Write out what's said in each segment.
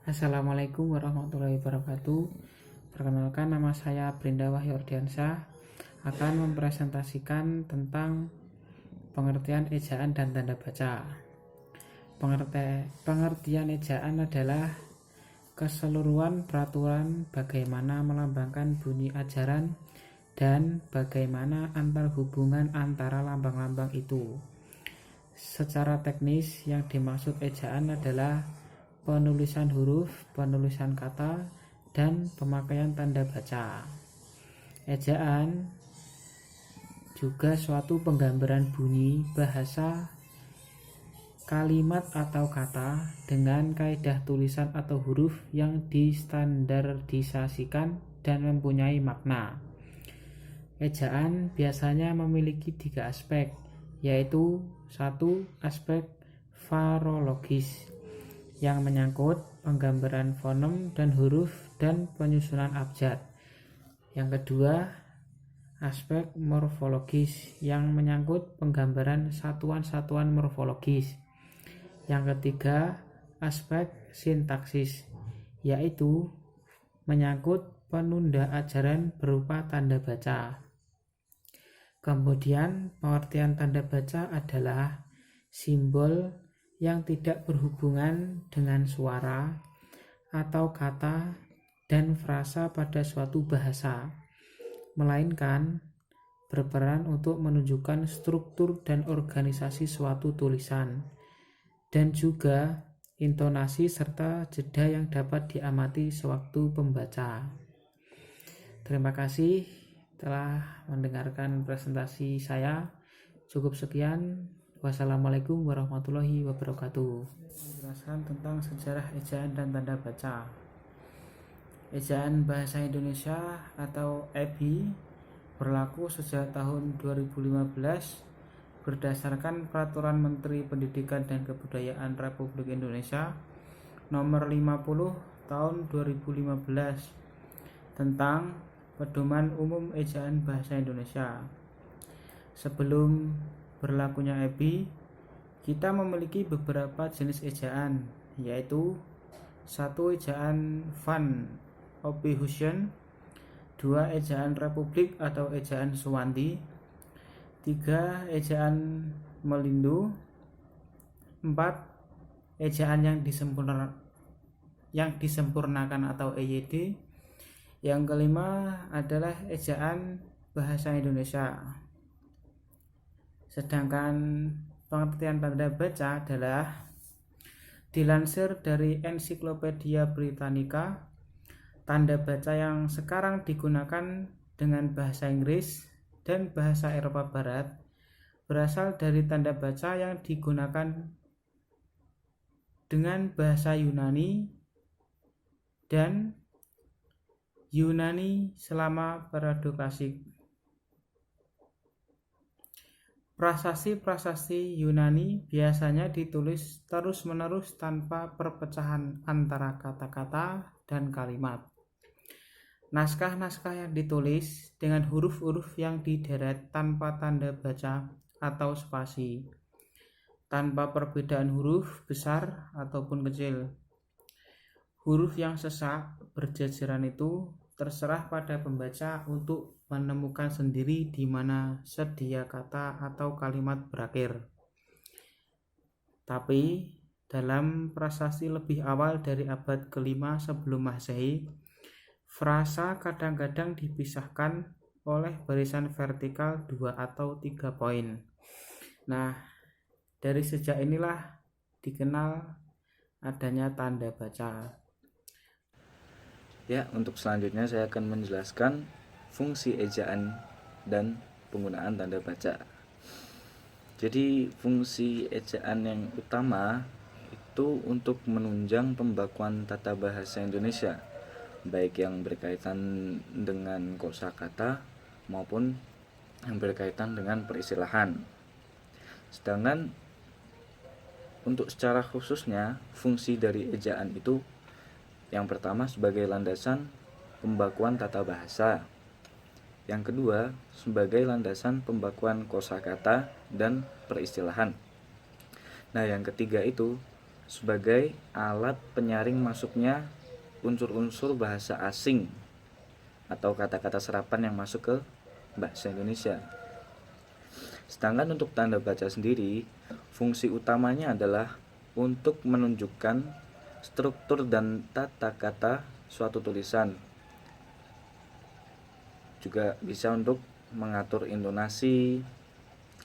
Assalamualaikum warahmatullahi wabarakatuh. Perkenalkan, nama saya Brinda Wahyurdiansyah, akan mempresentasikan tentang pengertian ejaan dan tanda baca. Pengertian ejaan adalah keseluruhan peraturan bagaimana melambangkan bunyi ajaran dan bagaimana antar hubungan antara lambang-lambang itu. Secara teknis, yang dimaksud ejaan adalah penulisan huruf, penulisan kata, dan pemakaian tanda baca. Ejaan juga suatu penggambaran bunyi, bahasa, kalimat atau kata dengan kaidah tulisan atau huruf yang distandardisasikan dan mempunyai makna. Ejaan biasanya memiliki 3 aspek, yaitu 1. Aspek farologis yang menyangkut penggambaran fonem dan huruf dan penyusunan abjad. Yang kedua, aspek morfologis yang menyangkut penggambaran satuan-satuan morfologis. Yang ketiga, aspek sintaksis, yaitu menyangkut penunda ajaran berupa tanda baca. Kemudian, pengertian tanda baca adalah simbol yang tidak berhubungan dengan suara atau kata dan frasa pada suatu bahasa, melainkan berperan untuk menunjukkan struktur dan organisasi suatu tulisan, dan juga intonasi serta jeda yang dapat diamati sewaktu pembaca. Terima kasih telah mendengarkan presentasi saya. Cukup sekian. Wassalamualaikum warahmatullahi wabarakatuh. Menjelaskan tentang sejarah ejaan dan tanda baca. Ejaan Bahasa Indonesia atau EBI berlaku sejak tahun 2015 berdasarkan Peraturan Menteri Pendidikan dan Kebudayaan Republik Indonesia Nomor 50 Tahun 2015 tentang Pedoman Umum Ejaan Bahasa Indonesia. Sebelum berlakunya EBI, kita memiliki beberapa jenis ejaan, yaitu 1. Ejaan Van Ophuijsen, 2. Ejaan Republik atau ejaan Suwanti, 3. Ejaan Melindo, 4. Ejaan yang disempurnakan atau EYD, yang kelima adalah ejaan Bahasa Indonesia. Sedangkan pengertian tanda baca adalah dilansir dari Ensiklopedia Britannica, tanda baca yang sekarang digunakan dengan bahasa Inggris dan bahasa Eropa Barat berasal dari tanda baca yang digunakan dengan bahasa Yunani dan Yunani selama Periodo Klasik. Prasasti-prasasti Yunani biasanya ditulis terus-menerus tanpa perpecahan antara kata-kata dan kalimat. Naskah-naskah yang ditulis dengan huruf-huruf yang dideret tanpa tanda baca atau spasi, tanpa perbedaan huruf besar ataupun kecil. Huruf yang sesak berjajaran itu terserah pada pembaca untuk menemukan sendiri di mana sedia kata atau kalimat berakhir. Tapi dalam prasasti lebih awal dari abad ke-5 sebelum Masehi, frasa kadang-kadang dipisahkan oleh barisan vertikal 2 atau 3 poin. Nah, dari sejak inilah dikenal adanya tanda baca. Ya, untuk selanjutnya saya akan menjelaskan fungsi ejaan dan penggunaan tanda baca. Jadi fungsi ejaan yang utama itu untuk menunjang pembakuan tata bahasa Indonesia, baik yang berkaitan dengan kosakata maupun yang berkaitan dengan peristilahan. Sedangkan untuk secara khususnya fungsi dari ejaan itu yang pertama sebagai landasan pembakuan tata bahasa, yang kedua sebagai landasan pembakuan kosakata dan peristilahan. Nah, yang ketiga itu sebagai alat penyaring masuknya unsur-unsur bahasa asing atau kata-kata serapan yang masuk ke bahasa Indonesia. Sedangkan untuk tanda baca sendiri, fungsi utamanya adalah untuk menunjukkan struktur dan tata kata suatu tulisan. Juga bisa untuk mengatur intonasi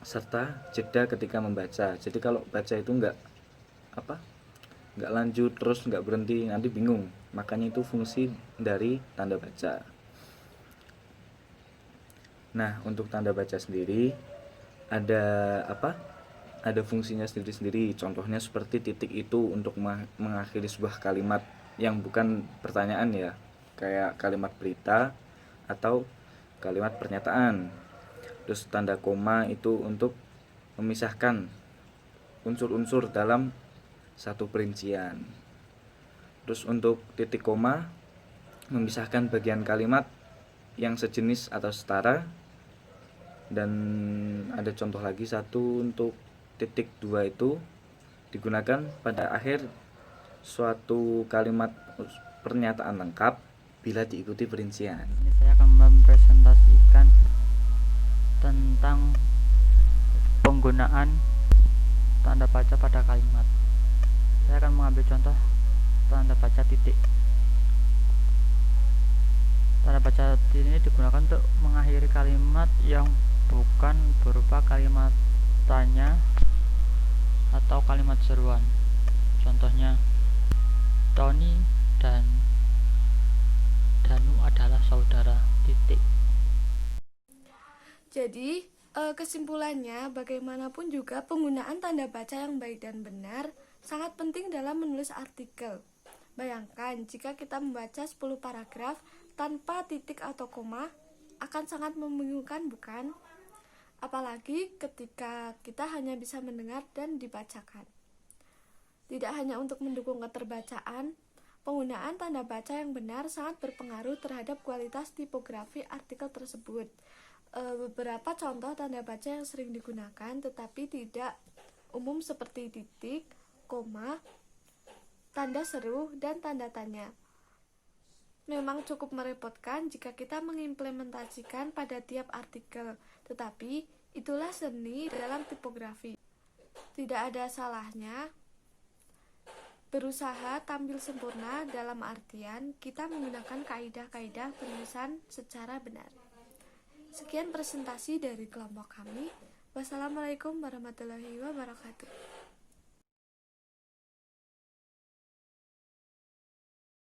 serta jeda ketika membaca. Jadi kalau baca itu nggak lanjut terus nggak berhenti, nanti bingung. Makanya itu fungsi dari tanda baca. Nah, untuk tanda baca sendiri ada ada fungsinya sendiri-sendiri. Contohnya seperti titik itu untuk mengakhiri sebuah kalimat yang bukan pertanyaan ya, kayak kalimat berita atau kalimat pernyataan. Terus tanda koma itu untuk memisahkan unsur-unsur dalam satu perincian. Terus untuk titik koma memisahkan bagian kalimat yang sejenis atau setara. Dan ada contoh lagi satu untuk titik dua itu digunakan pada akhir suatu kalimat pernyataan lengkap bila diikuti perincian. Ini saya akan mempresentasikan tentang penggunaan tanda baca pada kalimat. Saya akan mengambil contoh tanda baca titik. Tanda baca titik ini digunakan untuk mengakhiri kalimat yang bukan berupa kalimat tanya atau kalimat seruan. Contohnya, Tony dan Danu adalah saudara. Titik. Jadi, kesimpulannya, bagaimanapun juga penggunaan tanda baca yang baik dan benar sangat penting dalam menulis artikel. Bayangkan jika kita membaca 10 paragraf tanpa titik atau koma, akan sangat membingungkan, bukan? Apalagi ketika kita hanya bisa mendengar dan dibacakan. Tidak hanya untuk mendukung keterbacaan, penggunaan tanda baca yang benar sangat berpengaruh terhadap kualitas tipografi artikel tersebut. Beberapa contoh tanda baca yang sering digunakan tetapi tidak umum seperti titik, koma, tanda seru, dan tanda tanya. Memang cukup merepotkan jika kita mengimplementasikan pada tiap artikel, tetapi itulah seni dalam tipografi. Tidak ada salahnya berusaha tampil sempurna dalam artian kita menggunakan kaidah-kaidah penulisan secara benar. Sekian presentasi dari kelompok kami. Wassalamualaikum warahmatullahi wabarakatuh.